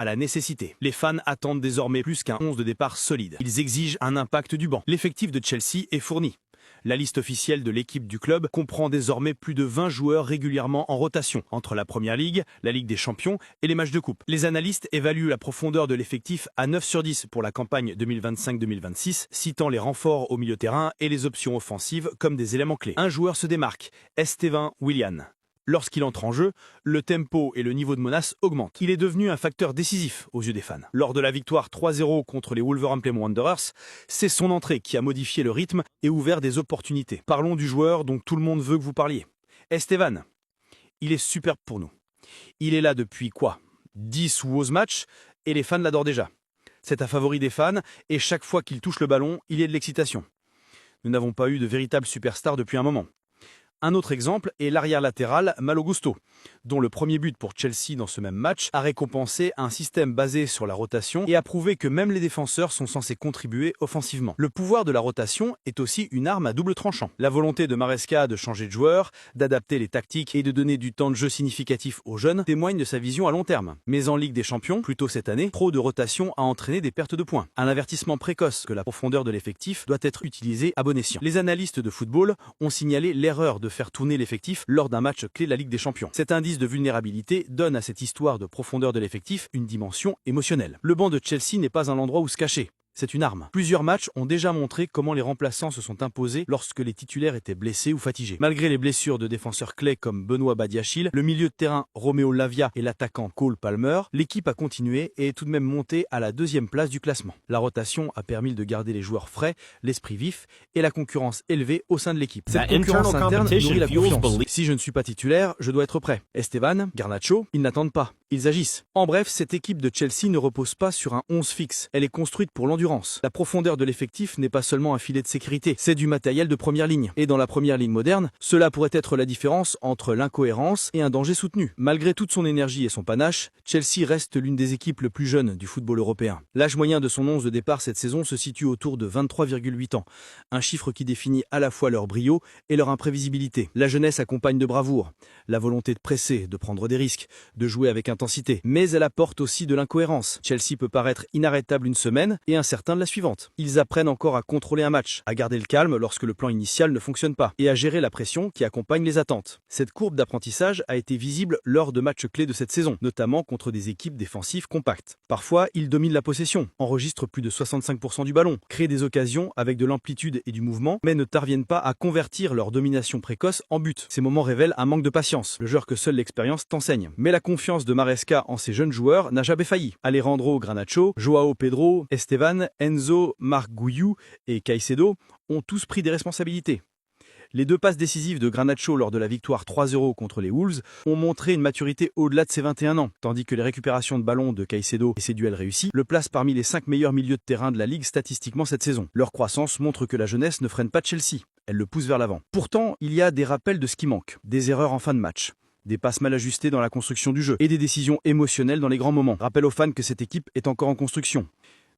à la nécessité. Les fans attendent désormais plus qu'un 11 de départ solide. Ils exigent un impact du banc. L'effectif de Chelsea est fourni. La liste officielle de l'équipe du club comprend désormais plus de 20 joueurs régulièrement en rotation entre la Première Ligue, la Ligue des Champions et les matchs de coupe. Les analystes évaluent la profondeur de l'effectif à 9 sur 10 pour la campagne 2025-2026, citant les renforts au milieu terrain et les options offensives comme des éléments clés. Un joueur se démarque, Estevan Willian. Lorsqu'il entre en jeu, le tempo et le niveau de menace augmentent. Il est devenu un facteur décisif aux yeux des fans. Lors de la victoire 3-0 contre les Wolverhampton Wanderers, c'est son entrée qui a modifié le rythme et ouvert des opportunités. Parlons du joueur dont tout le monde veut que vous parliez. Estevan, il est superbe pour nous. Il est là depuis 10 ou 11 matchs et les fans l'adorent déjà. C'est un favori des fans et chaque fois qu'il touche le ballon, il y a de l'excitation. Nous n'avons pas eu de véritable superstar depuis un moment. Un autre exemple est l'arrière latéral Malo Gusto, dont le premier but pour Chelsea dans ce même match a récompensé un système basé sur la rotation et a prouvé que même les défenseurs sont censés contribuer offensivement. Le pouvoir de la rotation est aussi une arme à double tranchant. La volonté de Maresca de changer de joueur, d'adapter les tactiques et de donner du temps de jeu significatif aux jeunes témoigne de sa vision à long terme. Mais en Ligue des Champions, plus tôt cette année, trop de rotation a entraîné des pertes de points. Un avertissement précoce que la profondeur de l'effectif doit être utilisée à bon escient. Les analystes de football ont signalé l'erreur de faire tourner l'effectif lors d'un match clé de la Ligue des Champions. Cet indice de vulnérabilité donne à cette histoire de profondeur de l'effectif une dimension émotionnelle. Le banc de Chelsea n'est pas un endroit où se cacher. C'est une arme. Plusieurs matchs ont déjà montré comment les remplaçants se sont imposés lorsque les titulaires étaient blessés ou fatigués. Malgré les blessures de défenseurs clés comme Benoît Badiachil, le milieu de terrain Romeo Lavia et l'attaquant Cole Palmer, l'équipe a continué et est tout de même montée à la 2e place du classement. La rotation a permis de garder les joueurs frais, l'esprit vif et la concurrence élevée au sein de l'équipe. Cette concurrence interne nourrit la confiance. Si je ne suis pas titulaire, je dois être prêt. Estevan, Garnacho, ils n'attendent pas. Ils agissent. En bref, cette équipe de Chelsea ne repose pas sur un 11 fixe. Elle est construite pour l'endurance. La profondeur de l'effectif n'est pas seulement un filet de sécurité, c'est du matériel de première ligne. Et dans la première ligne moderne, cela pourrait être la différence entre l'incohérence et un danger soutenu. Malgré toute son énergie et son panache, Chelsea reste l'une des équipes les plus jeunes du football européen. L'âge moyen de son 11 de départ cette saison se situe autour de 23,8 ans. Un chiffre qui définit à la fois leur brio et leur imprévisibilité. La jeunesse accompagne de bravoure, la volonté de presser, de prendre des risques, de jouer avec intensité. Mais elle apporte aussi de l'incohérence. Chelsea peut paraître inarrêtable une semaine et incertain de la suivante. Ils apprennent encore à contrôler un match, à garder le calme lorsque le plan initial ne fonctionne pas, et à gérer la pression qui accompagne les attentes. Cette courbe d'apprentissage a été visible lors de matchs clés de cette saison, notamment contre des équipes défensives compactes. Parfois, ils dominent la possession, enregistrent plus de 65% du ballon, créent des occasions avec de l'amplitude et du mouvement, mais ne parviennent pas à convertir leur domination précoce en but. Ces moments révèlent un manque de patience, le genre que seule l'expérience t'enseigne. Mais la confiance de Maresca en ces jeunes joueurs n'a jamais failli. Alejandro Garnacho, Joao Pedro, Estevan, Enzo, Marc Guiu et Caicedo ont tous pris des responsabilités. Les 2 passes décisives de Garnacho lors de la victoire 3-0 contre les Wolves ont montré une maturité au-delà de ses 21 ans, tandis que les récupérations de ballons de Caicedo et ses duels réussis le placent parmi les 5 meilleurs milieux de terrain de la Ligue statistiquement cette saison. Leur croissance montre que la jeunesse ne freine pas Chelsea, elle le pousse vers l'avant. Pourtant, il y a des rappels de ce qui manque, des erreurs en fin de match, des passes mal ajustées dans la construction du jeu et des décisions émotionnelles dans les grands moments. Rappel aux fans que cette équipe est encore en construction.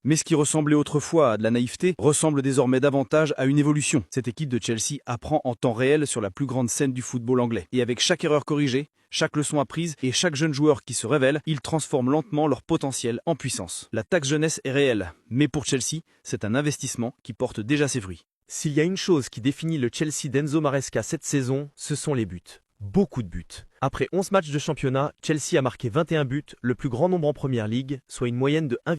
Mais ce qui ressemblait autrefois à de la naïveté ressemble désormais davantage à une évolution. Cette équipe de Chelsea apprend en temps réel sur la plus grande scène du football anglais. Et avec chaque erreur corrigée, chaque leçon apprise et chaque jeune joueur qui se révèle, ils transforment lentement leur potentiel en puissance. La taxe jeunesse est réelle, mais pour Chelsea, c'est un investissement qui porte déjà ses fruits. S'il y a une chose qui définit le Chelsea d'Enzo Maresca cette saison, ce sont les buts. Beaucoup de buts. Après 11 matchs de championnat, Chelsea a marqué 21 buts, le plus grand nombre en Première Ligue, soit une moyenne de 1,5.